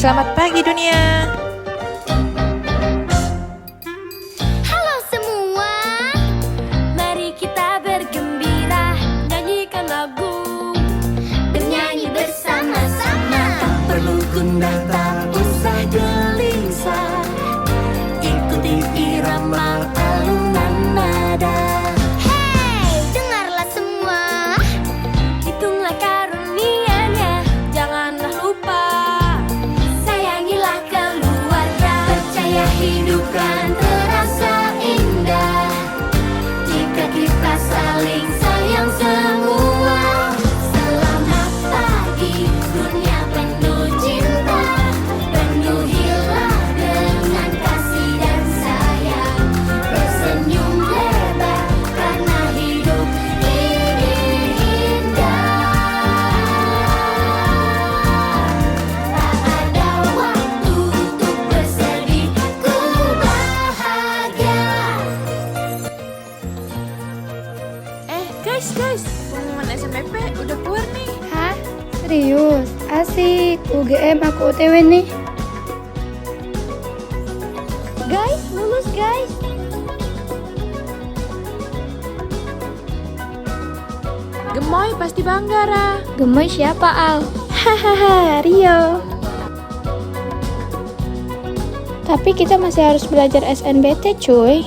Selamat pagi dunia. Halo semua, mari kita bergembira, nyanyikan lagu dan nyanyi bersama-sama. Tak perlu gundah, tak usah gelisah, ikuti irama alunan nada. Hey, dengarlah semua, hitunglah karunia-Nya, janganlah lupa, sayangilah keluarga. Percaya hidup kan terasa indah jika kita saling sayang semua. Selamat pagi, dunia penuh cinta, penuhilah dengan kasih dan sayang. Bersenyum lebar karena hidup ini indah. Tak ada waktu untuk bersedih, ku bahagia. Guys, pengumuman SNBP udah keluar nih. Hah? Serius? Asik, UGM aku OTW nih. Guys, lulus guys. Gemoy pasti bangga, Ra. Gemoy siapa Al? Hahaha, Rio. Tapi kita masih harus belajar SNBT cuy.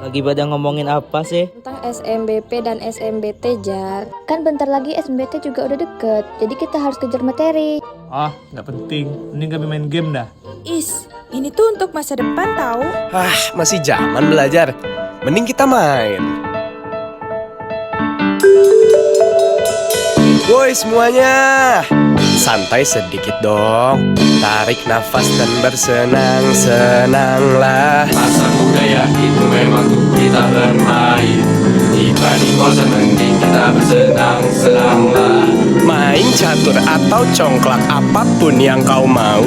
Lagi pada ngomongin apa sih? Tentang SNBP dan SNBT Jar. Kan bentar lagi SNBT juga udah deket, jadi kita harus kejar materi. Ah, nggak penting. Mending kami main game dah. Is, ini tuh untuk masa depan tahu. Masih zaman belajar. Mending kita main. Woi semuanya, santai sedikit dong. Tarik nafas dan bersenang-senanglah. Masa muda ya itu memang untuk kita bermain. Dibanding bosan mending kita bersenang-senanglah. Main catur atau congklak, apapun yang kau mau.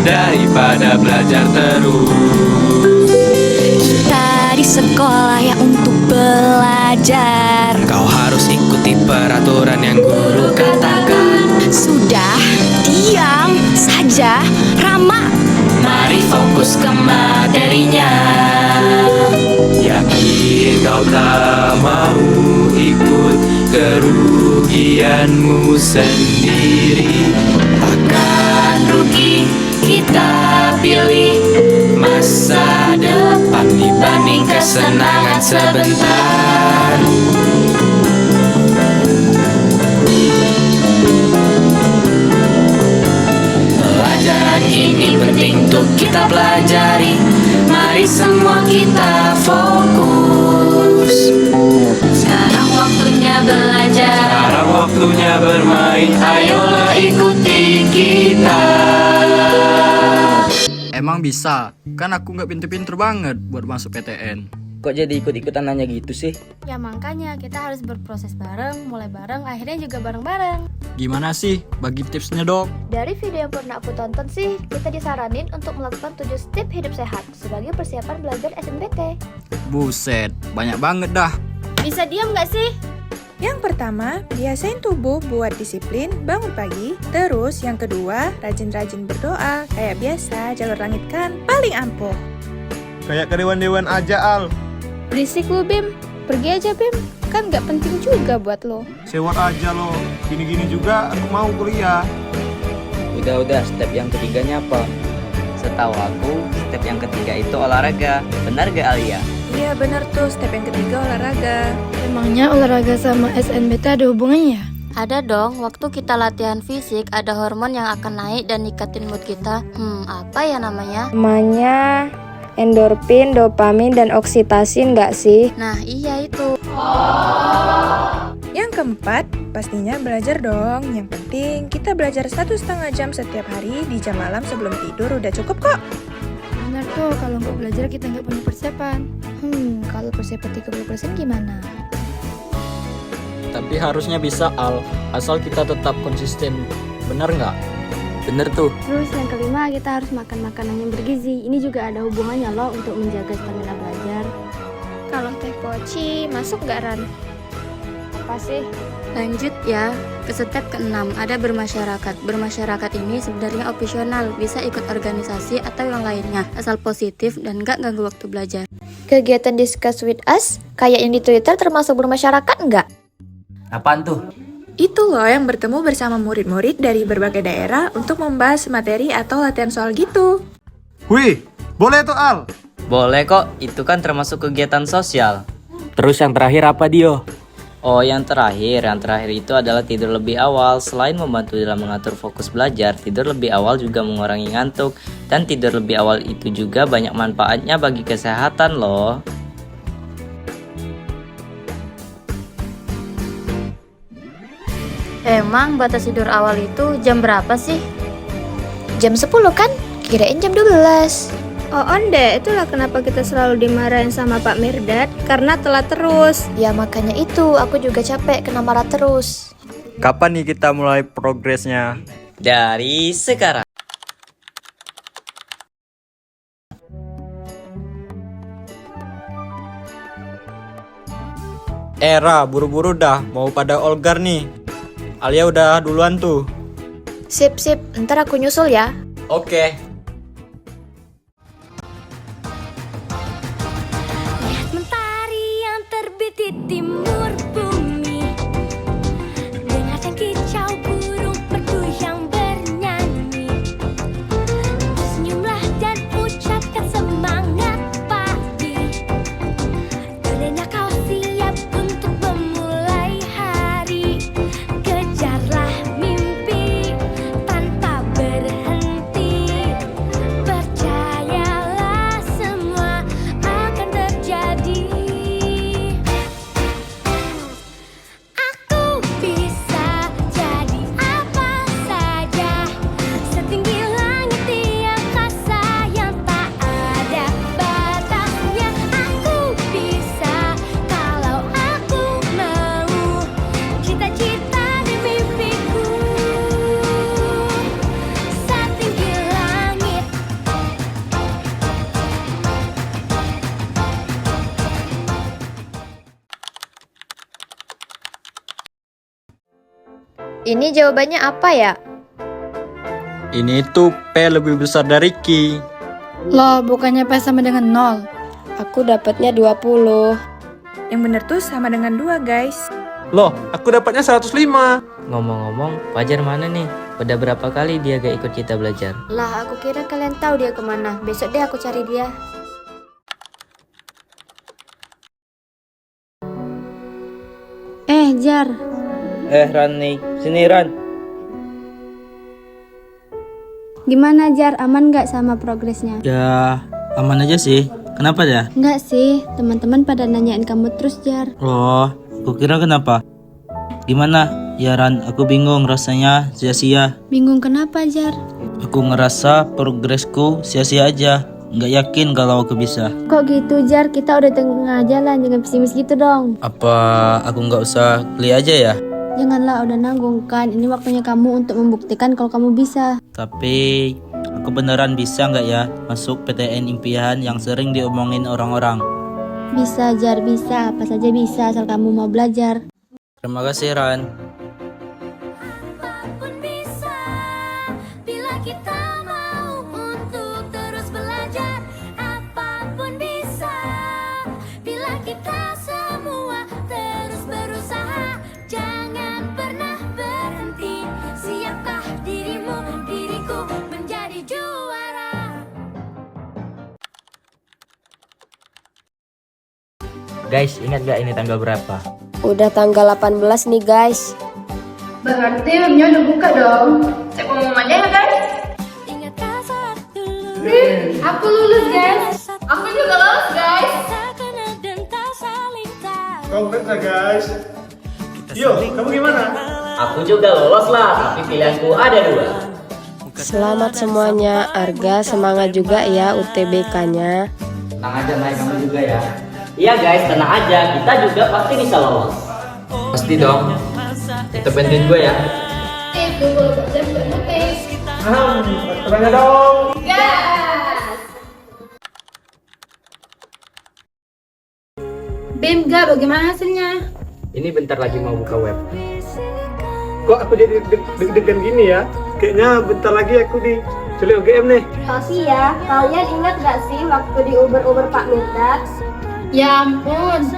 Daripada belajar terus. Kita di sekolah ya untuk belajar. Kau harus ikuti peraturan yang guru katakan. Sudah, diam saja, Rama. Mari fokus ke materinya. Yakin kau tak mau ikut kerugianmu sendiri. Takkan rugi kita pilih Masa depan dibanding kesenangan sebentar. Pelajaran ini penting untuk kita pelajari. Mari semua kita fokus. Sekarang waktunya belajar. Sekarang waktunya bermain. Ayolah ikuti kita. Emang bisa? Kan aku nggak pinter-pinter banget buat masuk PTN. Kok jadi ikut-ikutan nanya gitu sih? Ya makanya kita harus berproses bareng, mulai bareng, akhirnya juga bareng-bareng. Gimana sih? Bagi tipsnya dong. Dari video yang pernah aku tonton sih, kita disaranin untuk melakukan 7 step hidup sehat sebagai persiapan belajar SNBT. Buset, banyak banget dah. Bisa diam nggak sih? Yang pertama, biasain tubuh buat disiplin bangun pagi. Terus yang kedua, rajin-rajin berdoa. Kayak biasa, jalur langit kan paling ampuh. Kayak kedewan-dewan aja, Al. Berisik lu Bim, pergi aja Bim. Kan nggak penting juga buat lo. Sewot aja lo. Gini-gini juga aku mau kuliah. Udah, step yang ketiganya apa? Setahu aku, step yang ketiga itu olahraga. Benar gak Alia? Iya bener tuh, step yang ketiga olahraga. Emangnya olahraga sama SNBT ada hubungannya? Ada dong, waktu kita latihan fisik ada hormon yang akan naik dan nikatin mood kita. Apa ya namanya? Namanya endorfin, dopamin, dan oksitosin nggak sih? Nah iya itu. Yang keempat, pastinya belajar dong. Yang penting kita belajar 1,5 jam setiap hari di jam malam sebelum tidur udah cukup kok. Benar tuh, kalau nggak belajar kita nggak punya persiapan. Kalau persiapan 30% gimana? Tapi harusnya bisa Al, asal kita tetap konsisten. Bener nggak? Bener tuh. Terus yang kelima, kita harus makan makanan yang bergizi. Ini juga ada hubungannya loh untuk menjaga stamina belajar. Kalau teh poci masuk nggak Ran? apa sih? Lanjut ya, ke step ke-6 ada bermasyarakat. Bermasyarakat ini sebenarnya opsional, bisa ikut organisasi atau yang lainnya, asal positif dan gak ganggu waktu belajar. Kegiatan Discuss with Us, kayak yang di Twitter termasuk bermasyarakat nggak? Apaan tuh? Itu loh yang bertemu bersama murid-murid dari berbagai daerah untuk membahas materi atau latihan soal gitu. Wih, boleh tuh Al. Boleh kok, itu kan termasuk kegiatan sosial. Terus yang terakhir apa Dio? Oh, yang terakhir itu adalah tidur lebih awal. Selain membantu dalam mengatur fokus belajar, tidur lebih awal juga mengurangi ngantuk. Dan tidur lebih awal itu juga banyak manfaatnya bagi kesehatan loh. Emang batas tidur awal itu jam berapa sih? Jam 10 kan? Kirain jam 12. Oh onde, itulah kenapa kita selalu dimarahin sama Pak Mirdad karena telat terus. Ya makanya itu, aku juga capek kena marah terus. Kapan nih kita mulai progresnya? Dari sekarang. Era, buru-buru dah, mau pada Olgar nih. Alia udah duluan tuh. Sip, ntar aku nyusul ya. Oke. Mentari yang terbit di timur bumi, dengarkan kicau burung merdu yang bernyanyi. Senyumlah dan ucapkan semangat pagi. Tandanya kau siap untuk memulai hari. Kejarlah mimpi tanpa berhenti. Percayalah semua akan terjadi. Aku bisa jadi apa saja, setinggi langit di angkasa yang tak ada batasnya. Aku bisa kalau aku mau, cita-cita dan mimpiku setinggi langit. Ini jawabannya apa ya? Ini tuh P lebih besar dari Q. Loh, bukannya P sama dengan 0? Aku dapatnya 20. Yang bener tuh sama dengan 2 guys. Loh, aku dapatnya 105. Ngomong-ngomong, Fajar mana nih? Udah berapa kali dia gak ikut kita belajar? Lah, aku kira kalian tahu dia kemana. Besok deh aku cari dia. Jar. Ran nih, sini Ran. Gimana Jar, aman gak sama progresnya? Ya, aman aja sih. Kenapa ya? Enggak sih, teman-teman pada nanyain kamu terus Jar. Oh, aku kira kenapa? Gimana? Ya Ran, aku bingung rasanya sia-sia. Bingung kenapa Jar? Aku ngerasa progresku sia-sia aja. Nggak yakin kalau aku bisa. Kok gitu Jar, kita udah tengah jalan, jangan pesimis gitu dong. Apa aku nggak usah kuliah aja ya? Janganlah, udah nanggung kan, ini waktunya kamu untuk membuktikan kalau kamu bisa. Tapi aku beneran bisa nggak ya masuk PTN impian yang sering diomongin orang-orang? Bisa Jar, bisa, apa saja bisa asal kamu mau belajar. Terima kasih Ran. Apapun bisa bila kita mau untuk terus belajar. Apapun bisa bila kita semua terus berusaha. Jangan pernah berhenti. Siapkah dirimu, diriku menjadi juara. Guys, ingat gak ini tanggal berapa? Udah tanggal 18 nih guys. Berarti webnya udah buka dong. Cek pengumumannya ya guys. Ingatkah saat dulu Aku lulus guys. Aku juga lulus guys. tak kenal dan tak saling tahu. Congrats ya guys. Yo, kamu gimana? Aku juga lolos lah, tapi pilihanku ada 2. Selamat semuanya, Arga semangat juga ya UTBK-nya. Tenang aja, Mai, kamu juga ya. Iya guys, tenang aja, kita juga pasti bisa lolos. Pasti dong. Kita bantuin gue ya. Itu kalau belajar bermutis. Tanya dong. Bim, gak bagaimana hasilnya? Ini bentar lagi mau buka web. Kok aku jadi deg-degan gini ya? Kayaknya bentar lagi aku diculik UGM nih. Tapi ya, kalian ingat gak sih waktu di Uber Pak Mirdat? Ya ampun.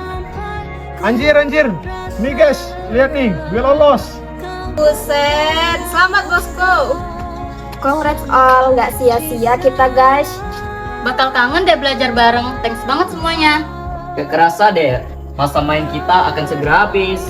Anjir. Nih guys, lihat nih, gue lolos. Buset, selamat bosku. Congrats all, nggak sia-sia kita guys. Bakal kangen deh belajar bareng. Thanks banget semuanya. Gak kerasa deh, masa main kita akan segera habis.